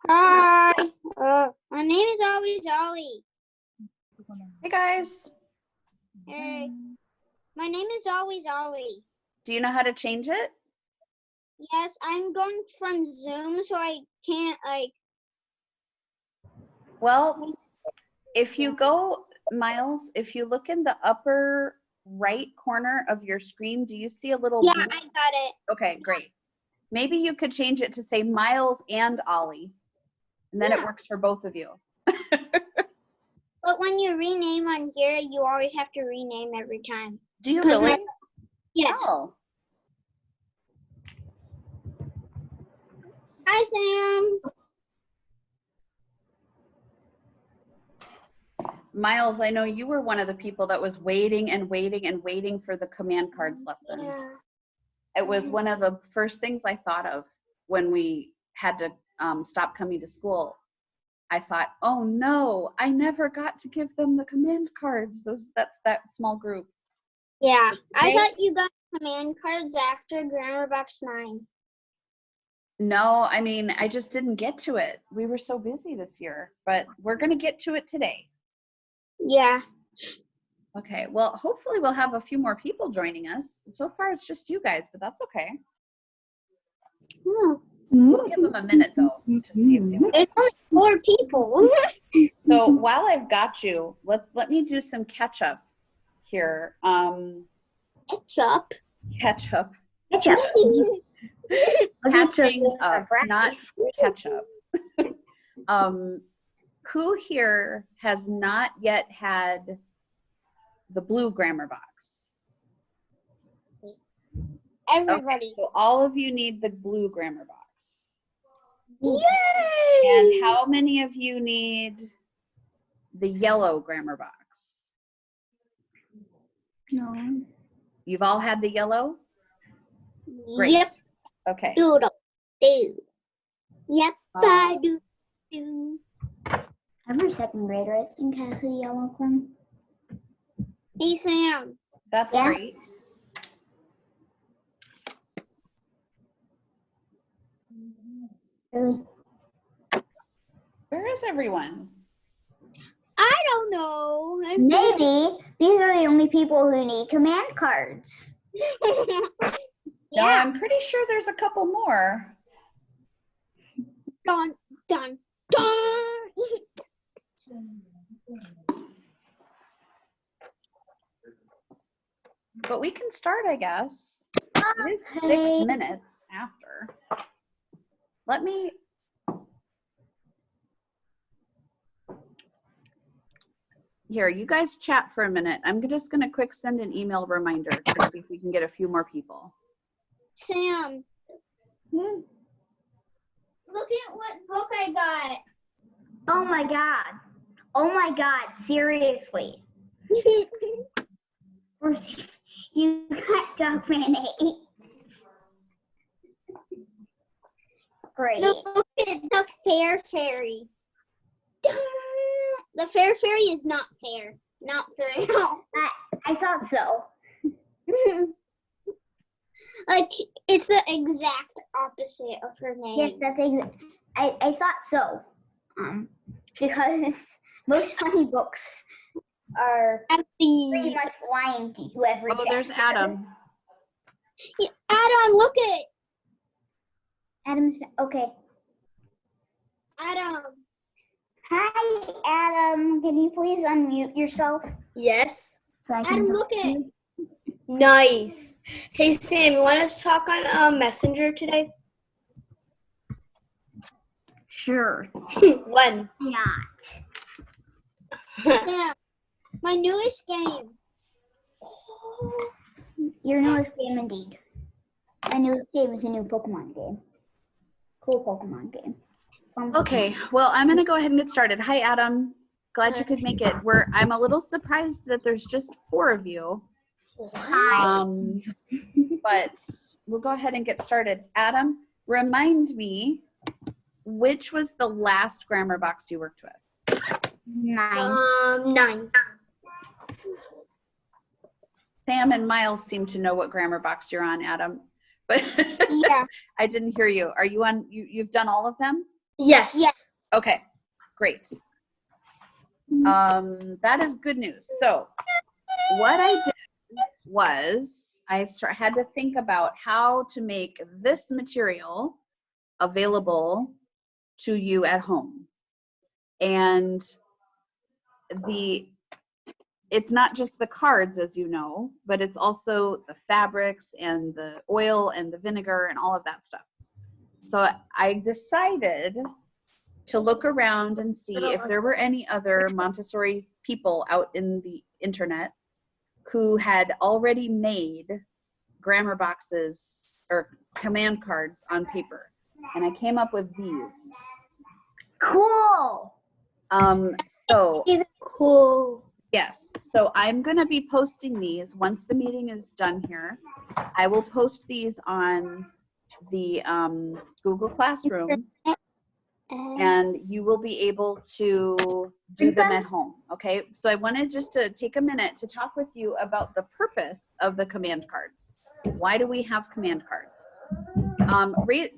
Hi. My name is Ollie. Hey guys. Hey. My name is Ollie. Do you know how to change it? Yes, I'm going from Zoom, so I can't Well, if you go, Miles, if you look in the upper right corner of your screen, do you see a little? Yeah, I got it. Okay, great. Maybe you could change it to say Miles and Ollie, and then it works for both of you. But when you rename on here, you always have to rename every time. Do you really? Yes. Oh. Hi, Sam. Miles, I know you were one of the people that was waiting for the command cards lesson. Yeah. It was one of the first things I thought of when we had to stop coming to school. I thought, oh no, I never got to give them the command cards. That's that small group. Yeah, I thought you got command cards after Grammar Box 9. No, I mean, I just didn't get to it. We were so busy this year, but we're going to get to it today. Yeah. Okay, well, hopefully we'll have a few more people joining us. So far, it's just you guys, but that's okay. We'll give them a minute, though, to see if they want. There's only 4 people. So while I've got you, let me do some catch-up here. Ketchup. Catch-up. Catching up, not ketchup. Who here has not yet had the blue grammar box? Everybody. Okay, so all of you need the blue grammar box. Yay! And how many of you need the yellow grammar box? No. You've all had the yellow? Great. Yep. Okay. Doodle. Do. Yep, I do. Every second grader, I think, has a yellow one. Hey, Sam. That's great. Really? Where is everyone? I don't know. Maybe these are the only people who need command cards. No, I'm pretty sure there's a couple more. Dun, dun, dun. But we can start, I guess. It is 6 minutes after. Let me. Here, you guys chat for a minute. I'm just going to quick send an email reminder to see if we can get a few more people. Sam. Look at what book I got. Oh my God. Oh my God. Seriously. You got Duckman 8. Great. Look at the Fair Fairy. The Fair Fairy is not fair. Not fair at all. I thought so. Like, it's the exact opposite of her name. Yes, that's exact. I thought so. Because most funny books are pretty much lying to you every Oh, there's Adam. Yeah, Adam, look at Adam's okay. Adam. Hi, Adam. Can you please unmute yourself? Yes. So I can Adam, talk look to at. you? Nice. Hey, Sam, you want us to talk on Messenger today? Sure. When? Not. Sam, my newest game. Your newest game, indeed. My newest game is a new Pokemon game. Cool Pokemon game. Okay, well, I'm going to go ahead and get started. Hi, Adam. Glad you could make it. I'm a little surprised that there's just 4 of you. Hi. But we'll go ahead and get started. Adam, remind me, which was the last grammar box you worked with? 9. 9. Sam and Miles seem to know what grammar box you're on, Adam. but Yeah. I didn't hear you. Are you on? You've done all of them? Yes. Yeah. Okay, great. That is good news. So what I did was I had to think about how to make this material available to you at home. And it's not just the cards, as you know, but it's also the fabrics and the oil and the vinegar and all of that stuff. So I decided to look around and see if there were any other Montessori people out in the internet who had already made grammar boxes or command cards on paper. And I came up with these. Cool. So Cool. yes, so I'm going to be posting these once the meeting is done here. I will post these on the Google Classroom, and you will be able to do them at home. Okay, so I wanted just to take a minute to talk with you about the purpose of the command cards. Why do we have command cards?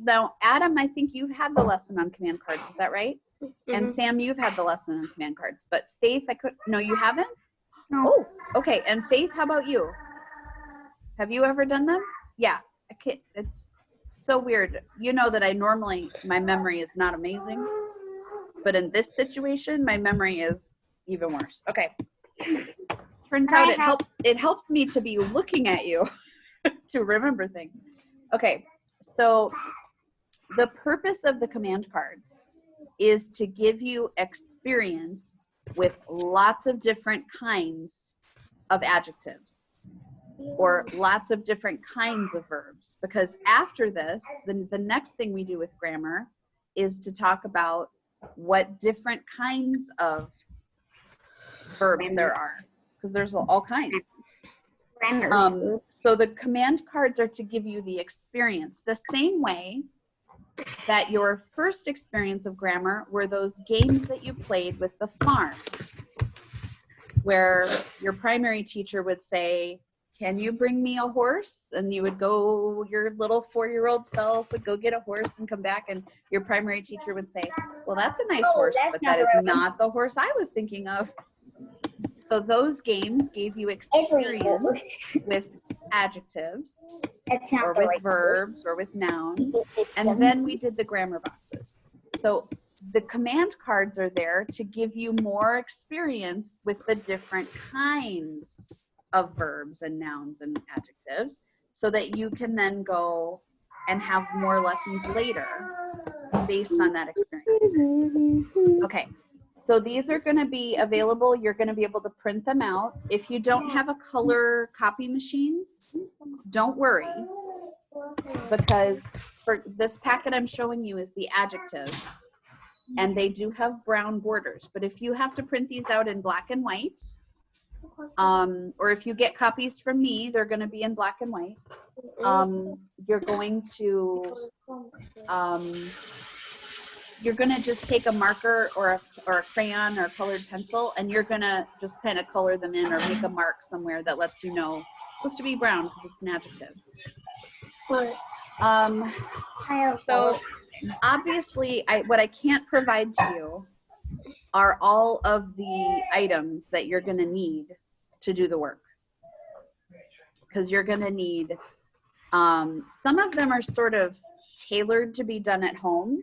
Now, Adam, I think you've had the lesson on command cards. Is that right? And Sam, you've had the lesson on command cards. But Faith, no, you haven't? No. Oh, okay. And Faith, how about you? Have you ever done them? Yeah. It's so weird. You know that my memory is not amazing. But in this situation, my memory is even worse. Okay. Turns out it helps me to be looking at you to remember things. Okay. So the purpose of the command cards is to give you experience with lots of different kinds of adjectives or lots of different kinds of verbs. Because after this, the next thing we do with grammar is to talk about what different kinds of verbs there are, because there's all kinds. So the command cards are to give you the experience, the same way that your first experience of grammar were those games that you played with the farm, where your primary teacher would say, "Can you bring me a horse?" And you would go, your little 4-year-old self would go get a horse and come back, and your primary teacher would say, "Well, that's a nice horse, but that is not the horse I was thinking of." So those games gave you experience with adjectives or with verbs or with nouns, and then we did the grammar boxes. So the command cards are there to give you more experience with the different kinds of verbs and nouns and adjectives, so that you can then go and have more lessons later based on that experience. Okay. So these are going to be available. You're going to be able to print them out. If you don't have a color copy machine, don't worry, because for this packet I'm showing you is the adjectives, and they do have brown borders. But if you have to print these out in black and white, or if you get copies from me, they're going to be in black and white. You're going to just take a marker or a crayon or a colored pencil, and you're going to just kind of color them in or make a mark somewhere that lets you know it's supposed to be brown because it's an adjective. So obviously what I can't provide to you are all of the items that you're going to need to do the work, because you're going to need some of them are sort of tailored to be done at home.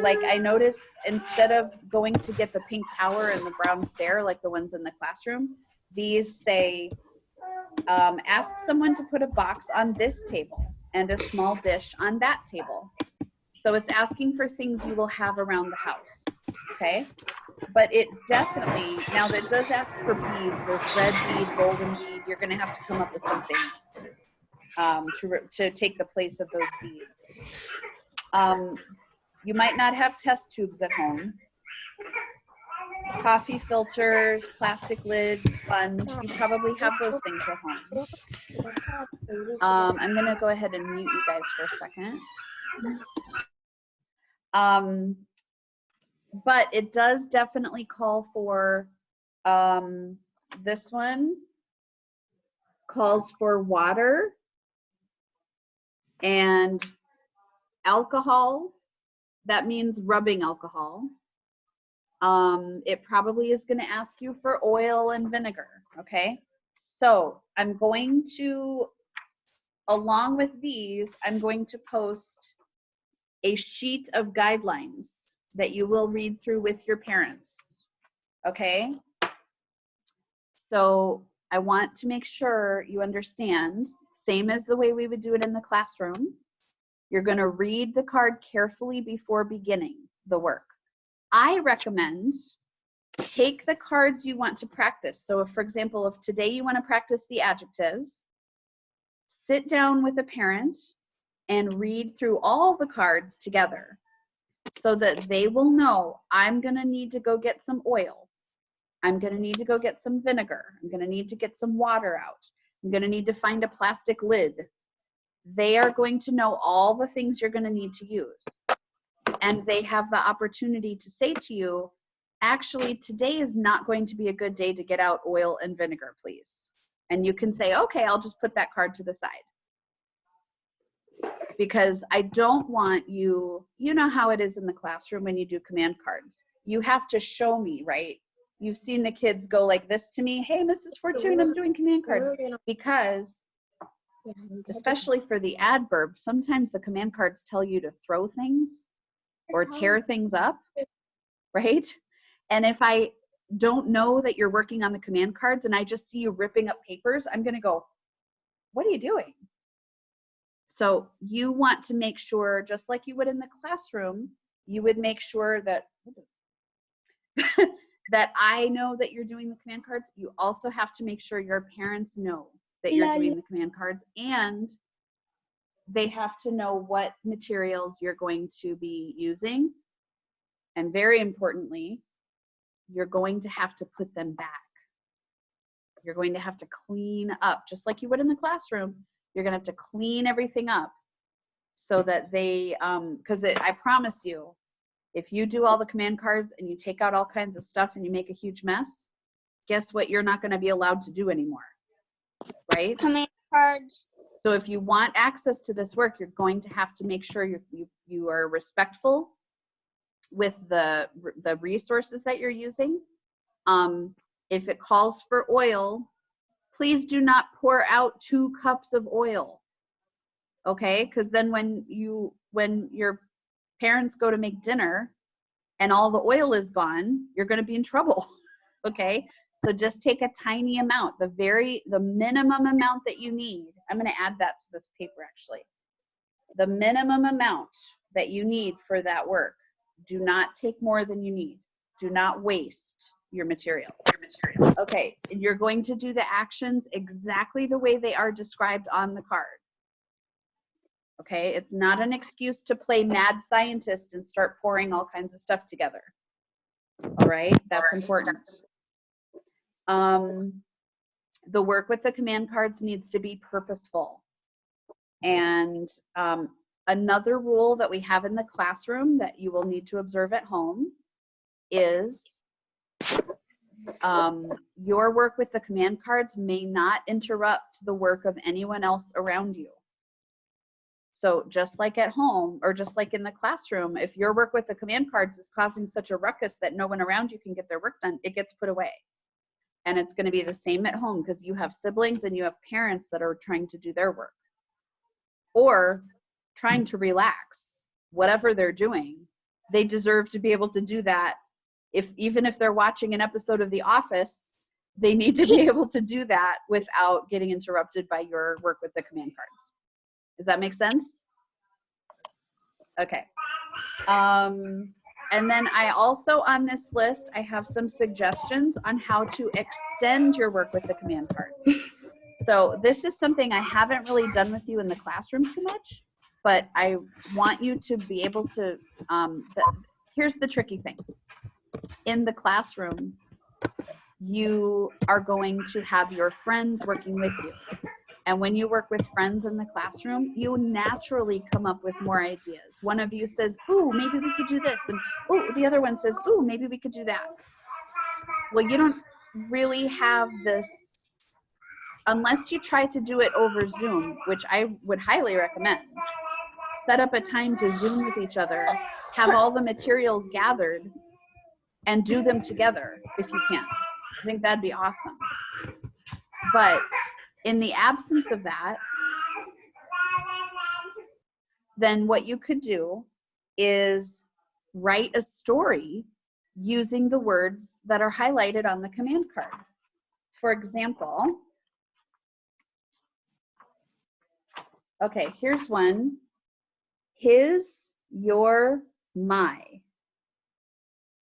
Like I noticed, instead of going to get the pink tower and the brown stair like the ones in the classroom, these say, ask someone to put a box on this table and a small dish on that table. So it's asking for things you will have around the house, okay? But it definitely, now that does ask for beads. There's red bead, golden bead. You're gonna have to come up with something to take the place of those beads. You might not have test tubes at home. Coffee filters, plastic lids, sponge. You probably have those things at home. I'm going to go ahead and mute you guys for a second. But it does definitely call for, this one calls for water And alcohol, that means rubbing alcohol. It probably is going to ask you for oil and vinegar, okay? So I'm going to, along with these, I'm going to post a sheet of guidelines that you will read through with your parents, okay? So I want to make sure you understand, same as the way we would do it in the classroom. You're going to read the card carefully before beginning the work. I recommend take the cards you want to practice. So if, for example, if today you want to practice the adjectives, sit down with a parent and read through all the cards together so that they will know, I'm going to need to go get some oil. I'm going to need to go get some vinegar. I'm going to need to get some water out. I'm going to need to find a plastic lid. They are going to know all the things you're going to need to use. And they have the opportunity to say to you, actually, today is not going to be a good day to get out oil and vinegar, please. And you can say, okay, I'll just put that card to the side. Because I don't want you, you know how it is in the classroom when you do command cards. You have to show me, right? You've seen the kids go like this to me, hey, Mrs. Fortune, I'm doing command cards. Because, especially for the adverb, sometimes the command cards tell you to throw things or tear things up, right? And if I don't know that you're working on the command cards and I just see you ripping up papers, I'm going to go, what are you doing? So you want to make sure, just like you would in the classroom, you would make sure that that I know that you're doing the command cards. You also have to make sure your parents know that you're doing the command cards, and they have to know what materials you're going to be using. And very importantly, you're going to have to put them back. You're going to have to clean up, just like you would in the classroom. You're going to have to clean everything up so that they, because I promise you, if you do all the command cards and you take out all kinds of stuff and you make a huge mess, guess what you're not going to be allowed to do anymore, right? Command cards. So if you want access to this work, you're going to have to make sure you are respectful with the resources that you're using. If it calls for oil, please do not pour out 2 cups of oil, okay? Because then when your parents go to make dinner and all the oil is gone, you're going to be in trouble, okay? So just take a tiny amount, the minimum amount that you need. I'm going to add that to this paper, actually. The minimum amount that you need for that work. Do not take more than you need. Do not waste your materials. Okay, and you're going to do the actions exactly the way they are described on the card. Okay, it's not an excuse to play mad scientist and start pouring all kinds of stuff together. All right, that's important. The work with the command cards needs to be purposeful. And another rule that we have in the classroom that you will need to observe at home is your work with the command cards may not interrupt the work of anyone else around you. So just like at home or just like in the classroom, if your work with the command cards is causing such a ruckus that no one around you can get their work done, it gets put away. And it's going to be the same at home because you have siblings and you have parents that are trying to do their work or trying to relax. Whatever they're doing, they deserve to be able to do that. Even if they're watching an episode of The Office, they need to be able to do that without getting interrupted by your work with the command cards. Does that make sense? Okay. And then I also, on this list, I have some suggestions on how to extend your work with the command cards. So this is something I haven't really done with you in the classroom too much, but I want you to be able to, here's the tricky thing. In the classroom, you are going to have your friends working with you. And when you work with friends in the classroom, you naturally come up with more ideas. One of you says, ooh, maybe we could do this. And ooh, the other one says, ooh, maybe we could do that. Well, you don't really have this unless you try to do it over Zoom, which I would highly recommend, set up a time to Zoom with each other, have all the materials gathered, and do them together if you can. I think that'd be awesome. But in the absence of that, then what you could do is write a story using the words that are highlighted on the command card. For example, okay, here's one. His, your, my.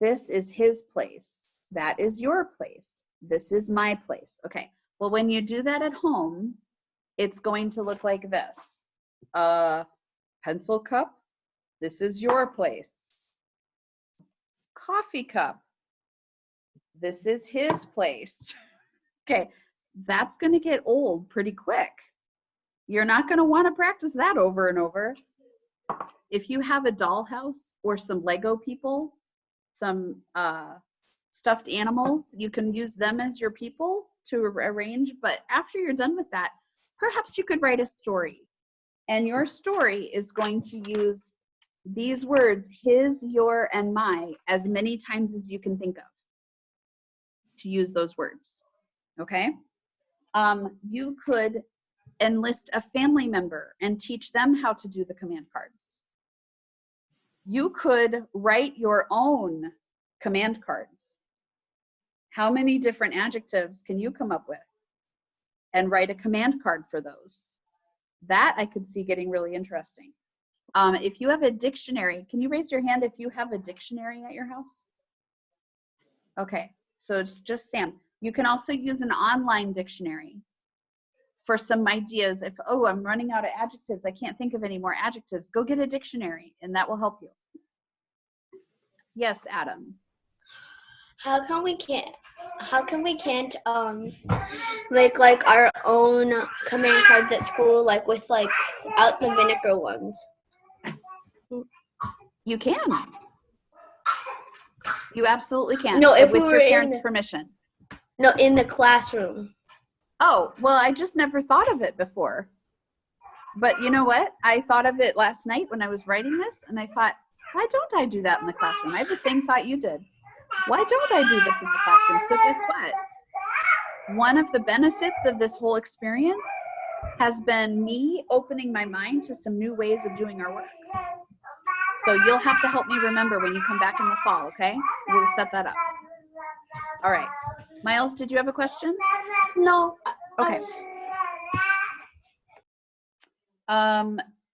This is his place. That is your place. This is my place. Okay, well, when you do that at home, it's going to look like this. Pencil cup. This is your place. Coffee cup. This is his place. Okay, that's going to get old pretty quick. You're not going to want to practice that over and over. If you have a dollhouse or some Lego people, some stuffed animals, you can use them as your people to arrange. But after you're done with that, perhaps you could write a story. And your story is going to use these words, his, your, and my, as many times as you can think of to use those words. Okay? You could enlist a family member and teach them how to do the command cards. You could write your own command cards. How many different adjectives can you come up with? And write a command card for those. That I could see getting really interesting. If you have a dictionary, can you raise your hand if you have a dictionary at your house? Okay, so it's just Sam. You can also use an online dictionary for some ideas. If, oh, I'm running out of adjectives, I can't think of any more adjectives, go get a dictionary and that will help you. Yes, Adam. How come we can't make like our own command cards at school, like with like out the vinegar ones? You can. You absolutely can. No, if with we your were parents' permission. No, in the classroom. Oh, well, I just never thought of it before. But you know what? I thought of it last night when I was writing this, and I thought, why don't I do that in the classroom? I had the same thought you did. Why don't I do this in the classroom? So guess what? One of the benefits of this whole experience has been me opening my mind to some new ways of doing our work. So you'll have to help me remember when you come back in the fall, okay? We'll set that up. All right. Miles, did you have a question? No. Okay.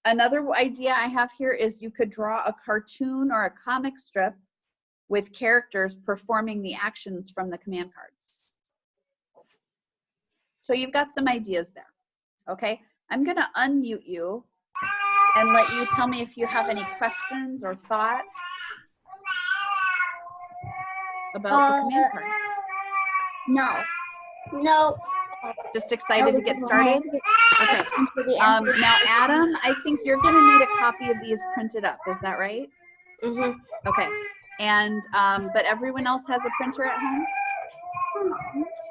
Another idea I have here is you could draw a cartoon or a comic strip with characters performing the actions from the command cards. So you've got some ideas there, okay? I'm gonna unmute you and let you tell me if you have any questions or thoughts about the command cards. No. No. Just excited to get started? Okay. Now, Adam, I think you're going to need a copy of these printed up. Is that right? Mm-hmm. Okay. And, but everyone else has a printer at home?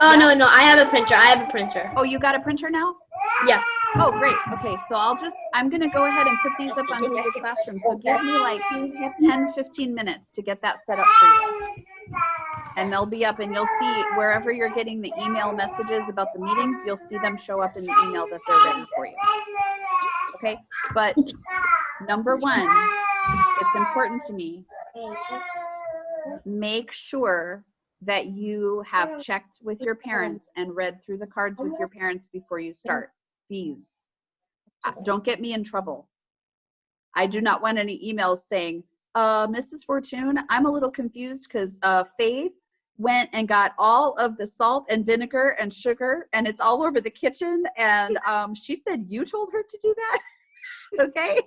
Oh, Yeah. no, I have a printer. Oh, you got a printer now? Yeah. Oh, great. Okay. So I'm going to go ahead and put these up on Google Classroom. So give me like 10, 15 minutes to get that set up for you. And they'll be up, and you'll see wherever you're getting the email messages about the meetings, you'll see them show up in the email that they're ready for you. Okay, but number one, it's important to me, make sure that you have checked with your parents and read through the cards with your parents before you start. Please, don't get me in trouble. I do not want any emails saying, Mrs. Fortune, I'm a little confused because Faith went and got all of the salt and vinegar and sugar, and it's all over the kitchen, and she said you told her to do that. Okay.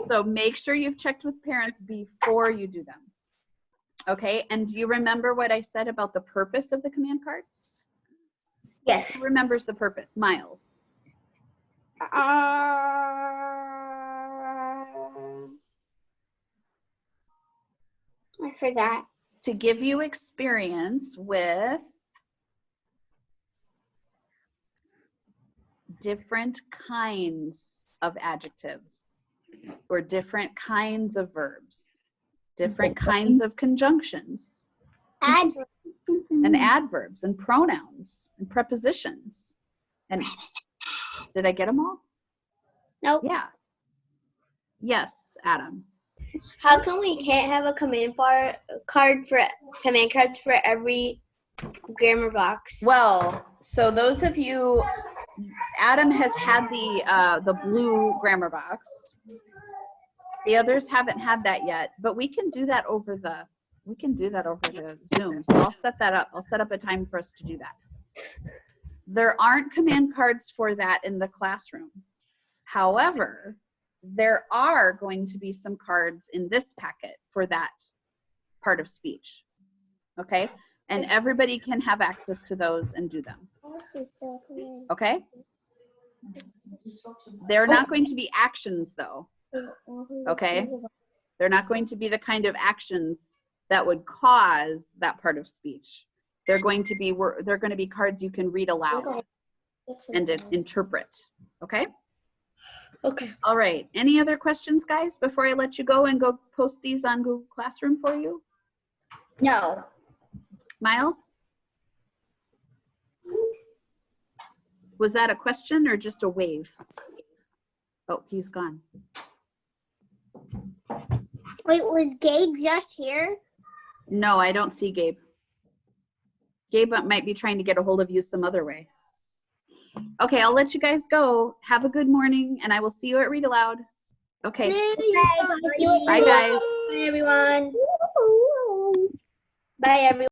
So make sure you've checked with parents before you do them. Okay, and do you remember what I said about the purpose of the command cards? Yes. Who remembers the purpose? Miles. I forgot. To give you experience with different kinds of adjectives or different kinds of verbs, different kinds of conjunctions Adverb. and adverbs and pronouns and prepositions. And did I get them all? Nope. Yeah. Yes, Adam. How come we can't have a command cards for every grammar box? Well, so those of you, Adam has had the blue grammar box. The others haven't had that yet, but we can do that over the Zoom. So I'll set that up. I'll set up a time for us to do that. There aren't command cards for that in the classroom. However, there are going to be some cards in this packet for that part of speech. Okay? And everybody can have access to those and do them. Okay? They're not going to be actions though. Okay? They're not going to be the kind of actions that would cause that part of speech. They're going to be cards you can read aloud and interpret. Okay? Okay. All right. Any other questions, guys, before I let you go and go post these on Google Classroom for you? No. Miles? Was that a question or just a wave? Oh, he's gone. Wait, was Gabe just here? No, I don't see Gabe. Gabe might be trying to get a hold of you some other way. Okay, I'll let you guys go. Have a good morning, and I will see you at Read Aloud. Okay. Bye, Bye, guys. Bye, everyone. Bye, everyone.